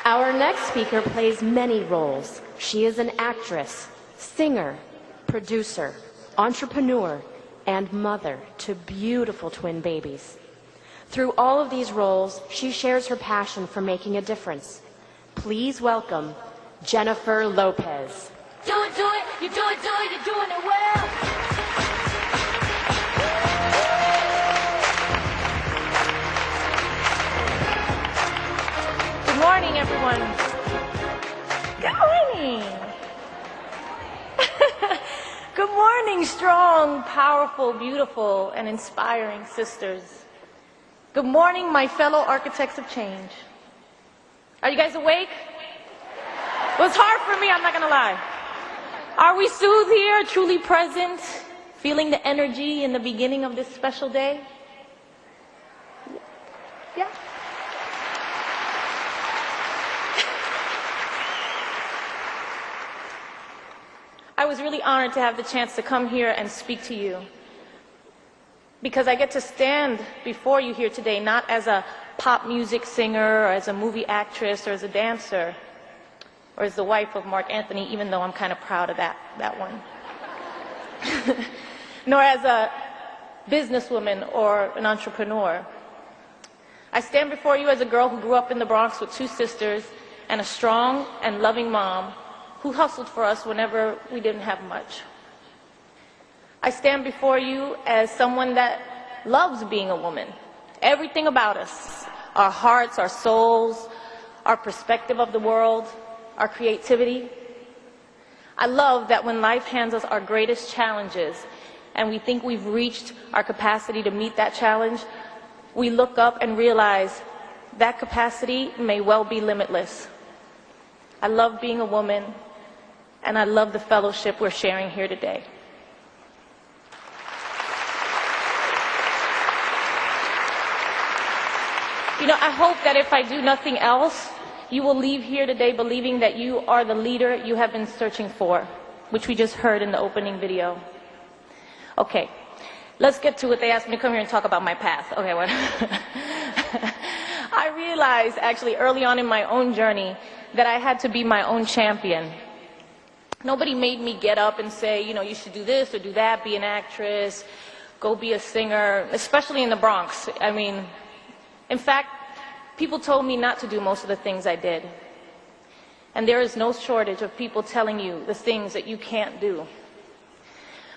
Our next speaker plays many roles. She is an actress, singer, producer, entrepreneur, and mother to beautiful twin babies. Through all of these roles, she shares her passion for making a difference. Please welcome Jennifer Lopez. Do it, you do it, you're doing it well. Good morning, everyone. Good morning. Good morning, strong, powerful, beautiful, and inspiring sisters. Good morning, my fellow architects of change. Are you guys awake? Well, it's hard for me, I'm not gonna lie. Are we soothed here, truly present, feeling the energy in the beginning of this special day? Yeah. I was really honored to have the chance to come here and speak to you, because I get to stand before you here today not as a pop music singer or as a movie actress or as a dancer or as the wife of Mark Anthony, even though I'm kind of proud of that one. Nor as a businesswoman or an entrepreneur. I stand before you as a girl who grew up in the Bronx with two sisters and a strong and loving mom who hustled for us whenever we didn't have much. I stand before you as someone that loves being a woman. Everything about us, our hearts, our souls, our perspective of the world, our creativity. I love that when life hands us our greatest challenges and we think we've reached our capacity to meet that challenge, we look up and realize that capacity may well be limitless. I love being a woman, and I love the fellowship we're sharing here today. You know, I hope that if I do nothing else, you will leave here today believing that you are the leader you have been searching for, which we just heard in the opening video. Okay, let's get to it. They asked me to come here and talk about my path. Okay, what? I realized actually early on in my own journey that I had to be my own champion. Nobody made me get up and say, you know, you should do this or do that, be an actress, go be a singer, especially in the Bronx. I mean, in fact, people told me not to do most of the things I did. And there is no shortage of people telling you the things that you can't do.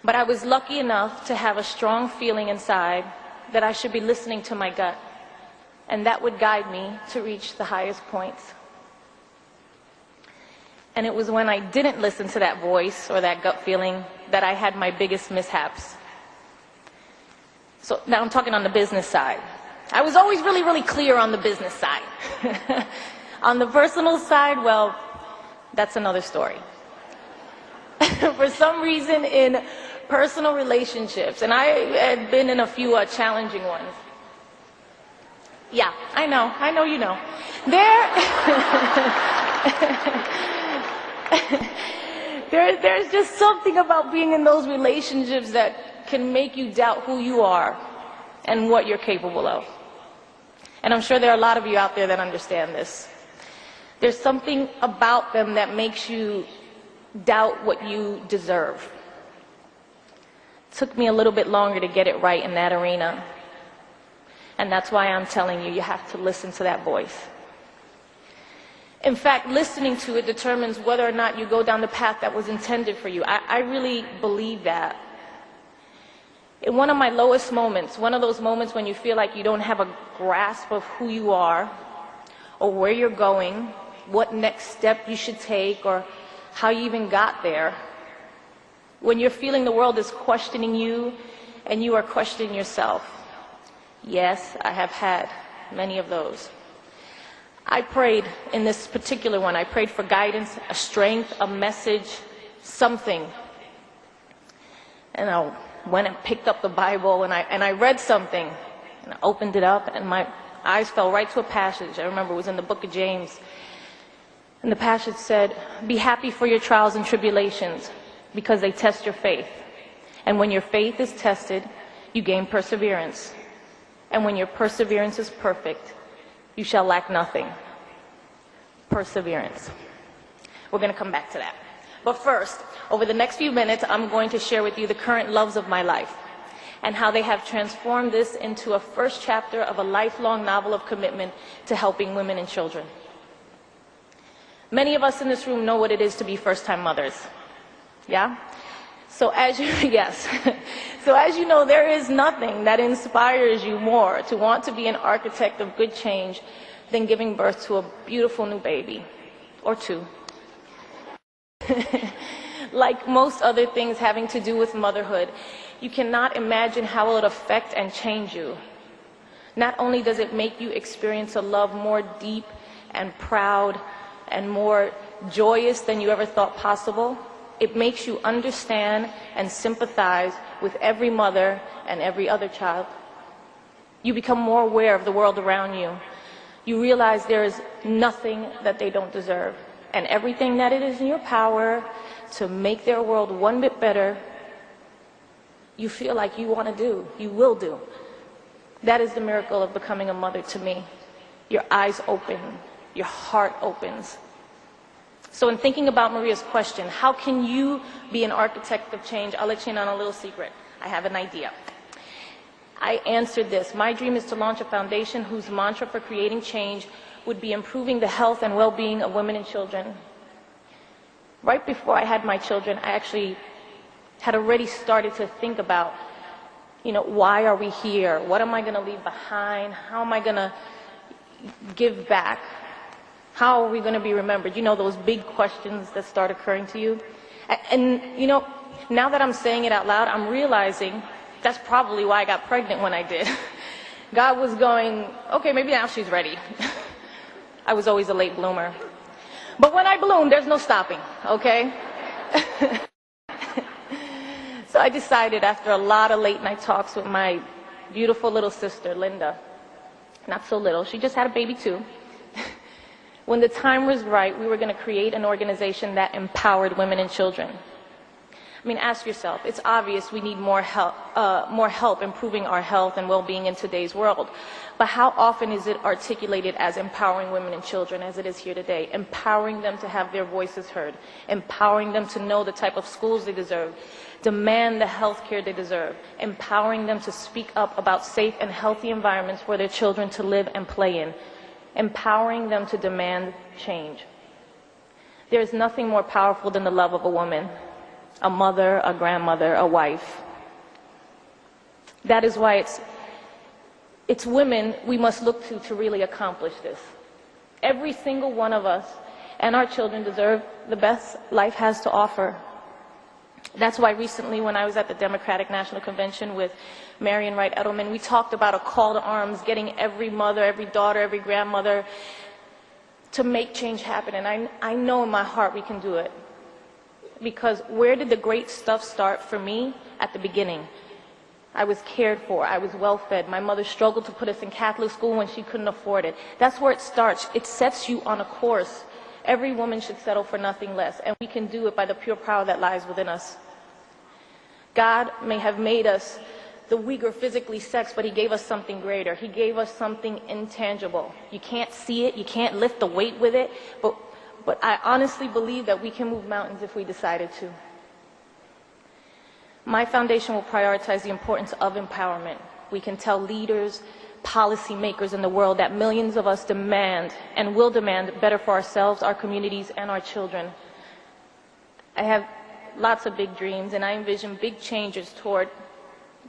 But I was lucky enough to have a strong feeling inside that I should be listening to my gut, and that would guide me to reach the highest points. And it was when I didn't listen to that voice or that gut feeling that I had my biggest mishaps. So now I'm talking on the business side. I was always really, really clear on the business side. On the personal side, well, that's another story. For some reason in personal relationships, and I had been in a few challenging ones. Yeah, I know you know. There's just something about being in those relationships that can make you doubt who you are and what you're capable of. And I'm sure there are a lot of you out there that understand this. There's something about them that makes you doubt what you deserve. It took me a little bit longer to get it right in that arena. And that's why I'm telling you, you have to listen to that voice. In fact, listening to it determines whether or not you go down the path that was intended for you. I really believe that. In one of my lowest moments, one of those moments when you feel like you don't have a grasp of who you are, or where you're going, what next step you should take, or how you even got there, when you're feeling the world is questioning you and you are questioning yourself. Yes, I have had many of those. I prayed in this particular one. I prayed for guidance, a strength, a message, something. And I went and picked up the Bible and I read something. And I opened it up and my eyes fell right to a passage. I remember it was in the book of James. And the passage said, "Be happy for your trials and tribulations, because they test your faith. And when your faith is tested, you gain perseverance. And when your perseverance is perfect, you shall lack nothing." perseverance. We're going to come back to that. But first, over the next few minutes, I'm going to share with you the current loves of my life and how they have transformed this into a first chapter of a lifelong novel of commitment to helping women and children. Many of us in this room know what it is to be first-time mothers. Yeah? So as you, yes. So as you know, there is nothing that inspires you more to want to be an architect of good change than giving birth to a beautiful new baby, or two. Like most other things having to do with motherhood, you cannot imagine how it will affect and change you. Not only does it make you experience a love more deep and proud and more joyous than you ever thought possible, it makes you understand and sympathize with every mother and every other child. You become more aware of the world around you. You realize there is nothing that they don't deserve, and everything that it is in your power to make their world one bit better, you feel like you want to do, you will do. That is the miracle of becoming a mother to me. Your eyes open, your heart opens. So in thinking about Maria's question, how can you be an architect of change? I'll let you in on a little secret. I have an idea. I answered this. My dream is to launch a foundation whose mantra for creating change would be improving the health and well-being of women and children. Right before I had my children, I actually had already started to think about, why are we here? What am I going to leave behind? How am I going to give back? How are we going to be remembered? Those big questions that start occurring to you. And now that I'm saying it out loud, I'm realizing that's probably why I got pregnant when I did. God was going, okay, maybe now she's ready. I was always a late bloomer. But when I bloom, there's no stopping, okay? So I decided after a lot of late night talks with my beautiful little sister, Linda, not so little, she just had a baby too. When the time was right, we were going to create an organization that empowered women and children. I mean, ask yourself, it's obvious we need more help improving our health and well-being in today's world. But how often is it articulated as empowering women and children as it is here today? Empowering them to have their voices heard. Empowering them to know the type of schools they deserve. Demand the health care they deserve. Empowering them to speak up about safe and healthy environments for their children to live and play in. Empowering them to demand change. There is nothing more powerful than the love of a woman. A mother, a grandmother, a wife. That is why it's women we must look to really accomplish this. Every single one of us and our children deserve the best life has to offer. That's why recently when I was at the Democratic National Convention with Marian Wright Edelman, we talked about a call to arms, getting every mother, every daughter, every grandmother to make change happen. And I know in my heart we can do it. Because where did the great stuff start for me? At the beginning. I was cared for. I was well fed. My mother struggled to put us in Catholic school when she couldn't afford it. That's where it starts. It sets you on a course. Every woman should settle for nothing less. And we can do it by the pure power that lies within us. God may have made us the weaker physically sex, but he gave us something greater. He gave us something intangible. You can't see it. You can't lift the weight with it. But I honestly believe that we can move mountains if we decided to. My foundation will prioritize the importance of empowerment. We can tell leaders, policymakers in the world that millions of us demand and will demand better for ourselves, our communities, and our children. I have lots of big dreams, and I envision big changes toward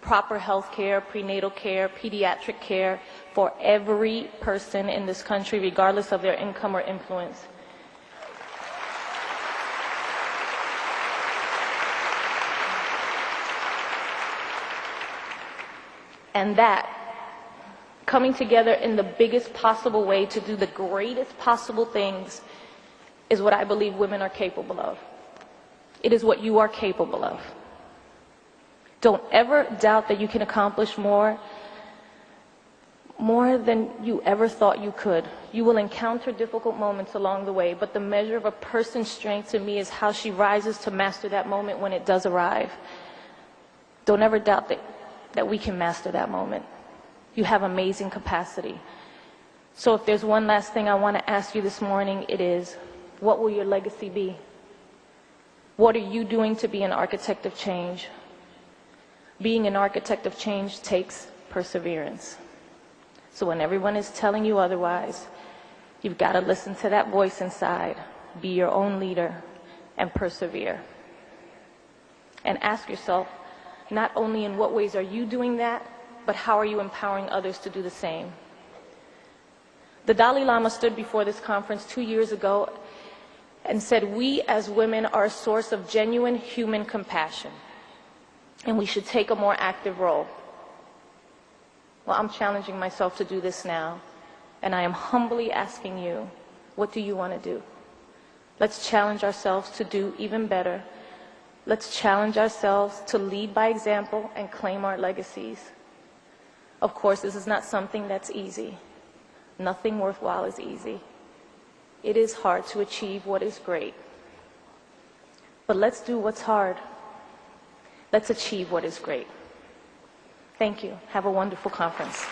proper health care, prenatal care, pediatric care for every person in this country, regardless of their income or influence. And that, coming together in the biggest possible way to do the greatest possible things, is what I believe women are capable of. It is what you are capable of. Don't ever doubt that you can accomplish more than you ever thought you could. You will encounter difficult moments along the way, but the measure of a person's strength to me is how she rises to master that moment when it does arrive. Don't ever doubt that we can master that moment. You have amazing capacity. So if there's one last thing I want to ask you this morning, it is, what will your legacy be? What are you doing to be an architect of change? Being an architect of change takes perseverance. So when everyone is telling you otherwise, you've got to listen to that voice inside, be your own leader, and persevere. And ask yourself, not only in what ways are you doing that, but how are you empowering others to do the same? The Dalai Lama stood before this conference 2 years ago and said, we as women are a source of genuine human compassion, and we should take a more active role. Well, I'm challenging myself to do this now, and I am humbly asking you, what do you want to do? Let's challenge ourselves to do even better. Let's challenge ourselves to lead by example and claim our legacies. Of course, this is not something that's easy. Nothing worthwhile is easy. It is hard to achieve what is great. But let's do what's hard. Let's achieve what is great. Thank you. Have a wonderful conference.